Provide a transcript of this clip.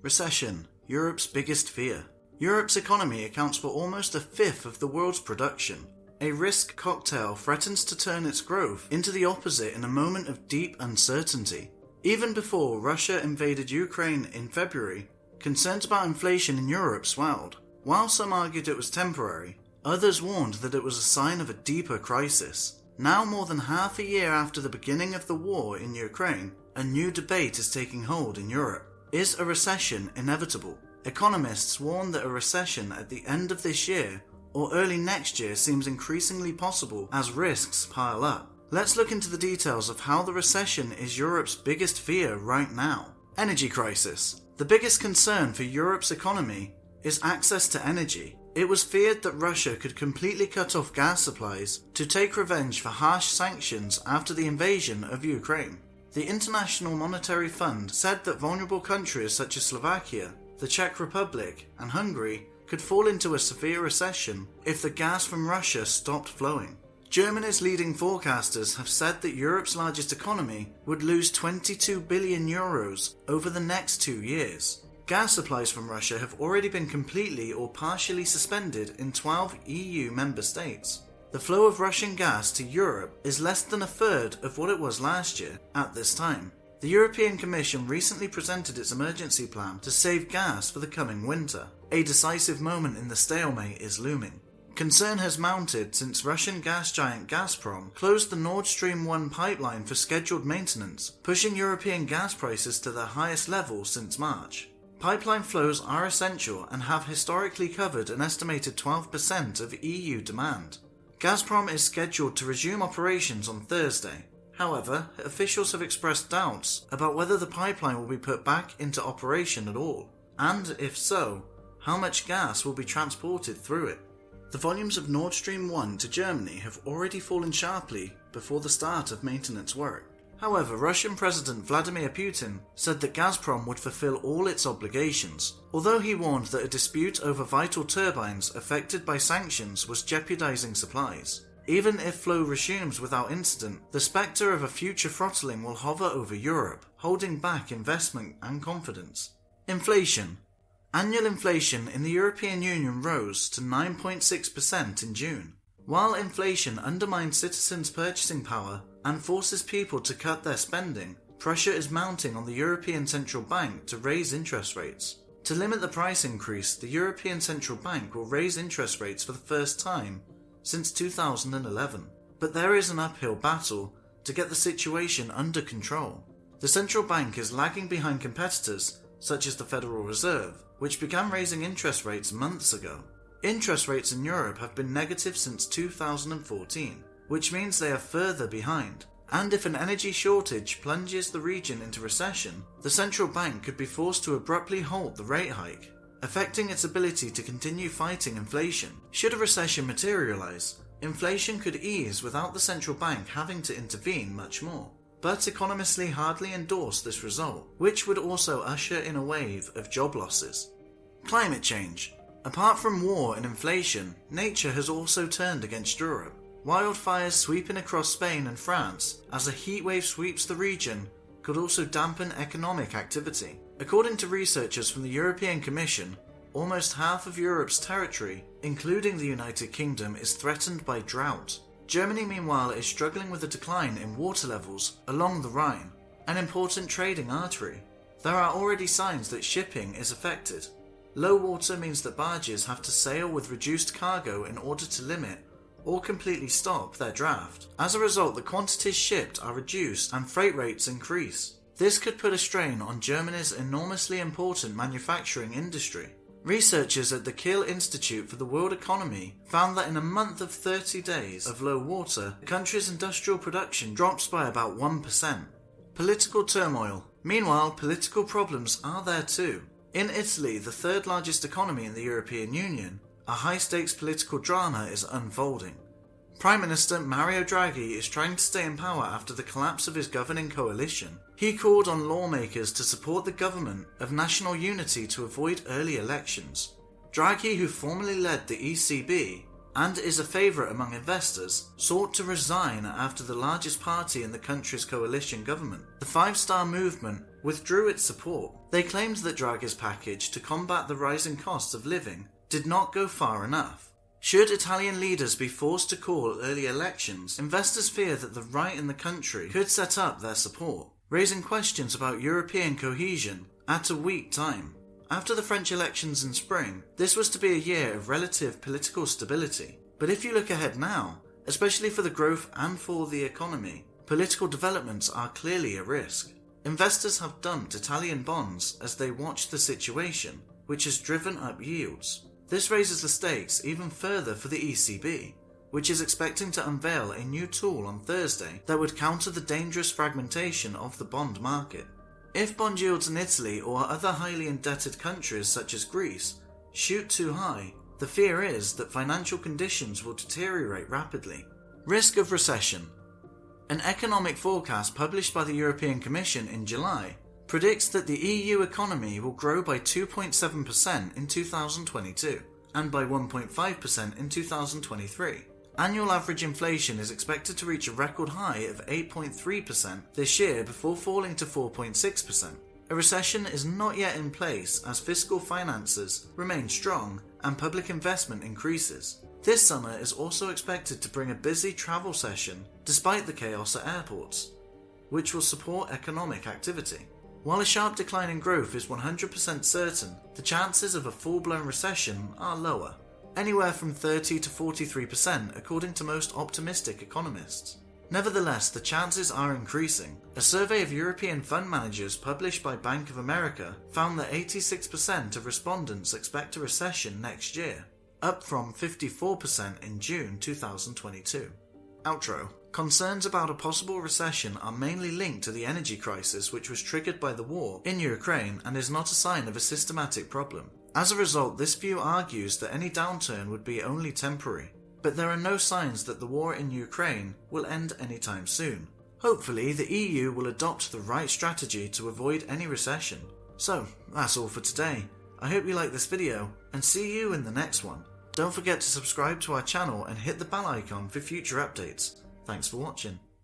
Recession, Europe's biggest fear. Europe's economy accounts for almost a fifth of the world's production. A risk cocktail threatens to turn its growth into the opposite in a moment of deep uncertainty. Even before Russia invaded Ukraine in February, concerns about inflation in Europe swelled. While some argued it was temporary, others warned that it was a sign of a deeper crisis. Now, more than half a year after the beginning of the war in Ukraine, a new debate is taking hold in Europe. Is a recession inevitable? Economists warn that a recession at the end of this year or early next year seems increasingly possible as risks pile up. Let's look into the details of how the recession is Europe's biggest fear right now. Energy crisis. The biggest concern for Europe's economy is access to energy. It was feared that Russia could completely cut off gas supplies to take revenge for harsh sanctions after the invasion of Ukraine. The International Monetary Fund said that vulnerable countries such as Slovakia, the Czech Republic, and Hungary could fall into a severe recession if the gas from Russia stopped flowing. Germany's leading forecasters have said that Europe's largest economy would lose 22 billion euros over the next 2 years. Gas supplies from Russia have already been completely or partially suspended in 12 EU member states. The flow of Russian gas to Europe is less than a third of what it was last year at this time. The European Commission recently presented its emergency plan to save gas for the coming winter. A decisive moment in the stalemate is looming. Concern has mounted since Russian gas giant Gazprom closed the Nord Stream 1 pipeline for scheduled maintenance, pushing European gas prices to their highest level since March. Pipeline flows are essential and have historically covered an estimated 12% of EU demand. Gazprom is scheduled to resume operations on Thursday. However, officials have expressed doubts about whether the pipeline will be put back into operation at all, and if so, how much gas will be transported through it. The volumes of Nord Stream 1 to Germany have already fallen sharply before the start of maintenance work. However, Russian President Vladimir Putin said that Gazprom would fulfill all its obligations, although he warned that a dispute over vital turbines affected by sanctions was jeopardizing supplies. Even if flow resumes without incident, the spectre of a future throttling will hover over Europe, holding back investment and confidence. Inflation. Annual inflation in the European Union rose to 9.6% in June. While inflation undermines citizens' purchasing power and forces people to cut their spending, pressure is mounting on the European Central Bank to raise interest rates. To limit the price increase, the European Central Bank will raise interest rates for the first time since 2011. But there is an uphill battle to get the situation under control. The central bank is lagging behind competitors such as the Federal Reserve, which began raising interest rates months ago. Interest rates in Europe have been negative since 2014, which means they are further behind. And if an energy shortage plunges the region into recession, the central bank could be forced to abruptly halt the rate hike, affecting its ability to continue fighting inflation. Should a recession materialize, inflation could ease without the central bank having to intervene much more. But economists hardly endorse this result, which would also usher in a wave of job losses. Climate change. Apart from war and inflation, nature has also turned against Europe. Wildfires sweeping across Spain and France as a heatwave sweeps the region could also dampen economic activity. According to researchers from the European Commission, almost half of Europe's territory, including the United Kingdom, is threatened by drought. Germany, meanwhile, is struggling with a decline in water levels along the Rhine, an important trading artery. There are already signs that shipping is affected. Low water means that barges have to sail with reduced cargo in order to limit or completely stop their draft. As a result, the quantities shipped are reduced and freight rates increase. This could put a strain on Germany's enormously important manufacturing industry. Researchers at the Kiel Institute for the World Economy found that in a month of 30 days of low water, the country's industrial production drops by about 1%. Political turmoil. Meanwhile, political problems are there too. In Italy, the third largest economy in the European Union, a high-stakes political drama is unfolding. Prime Minister Mario Draghi is trying to stay in power after the collapse of his governing coalition. He called on lawmakers to support the government of national unity to avoid early elections. Draghi, who formerly led the ECB and is a favourite among investors, sought to resign after the largest party in the country's coalition government, the Five Star Movement, withdrew its support. They claimed that Draghi's package to combat the rising costs of living did not go far enough. Should Italian leaders be forced to call early elections, investors fear that the right in the country could set up their support, raising questions about European cohesion at a weak time. After the French elections in spring, this was to be a year of relative political stability. But if you look ahead now, especially for the growth and for the economy, political developments are clearly a risk. Investors have dumped Italian bonds as they watch the situation, which has driven up yields. This raises the stakes even further for the ECB, which is expecting to unveil a new tool on Thursday that would counter the dangerous fragmentation of the bond market. If bond yields in Italy or other highly indebted countries such as Greece shoot too high, the fear is that financial conditions will deteriorate rapidly. Risk of recession. An economic forecast published by the European Commission in July predicts that the EU economy will grow by 2.7% in 2022 and by 1.5% in 2023. Annual average inflation is expected to reach a record high of 8.3% this year before falling to 4.6%. A recession is not yet in place as fiscal finances remain strong and public investment increases. This summer is also expected to bring a busy travel session despite the chaos at airports, which will support economic activity. While a sharp decline in growth is 100% certain, the chances of a full-blown recession are lower, anywhere from 30 to 43% according to most optimistic economists. Nevertheless, the chances are increasing. A survey of European fund managers published by Bank of America found that 86% of respondents expect a recession next year, up from 54% in June 2022. Outro. Concerns about a possible recession are mainly linked to the energy crisis which was triggered by the war in Ukraine and is not a sign of a systematic problem. As a result, this view argues that any downturn would be only temporary, but there are no signs that the war in Ukraine will end anytime soon. Hopefully, the EU will adopt the right strategy to avoid any recession. So, that's all for today. I hope you liked this video, and see you in the next one. Don't forget to subscribe to our channel and hit the bell icon for future updates. Thanks for watching.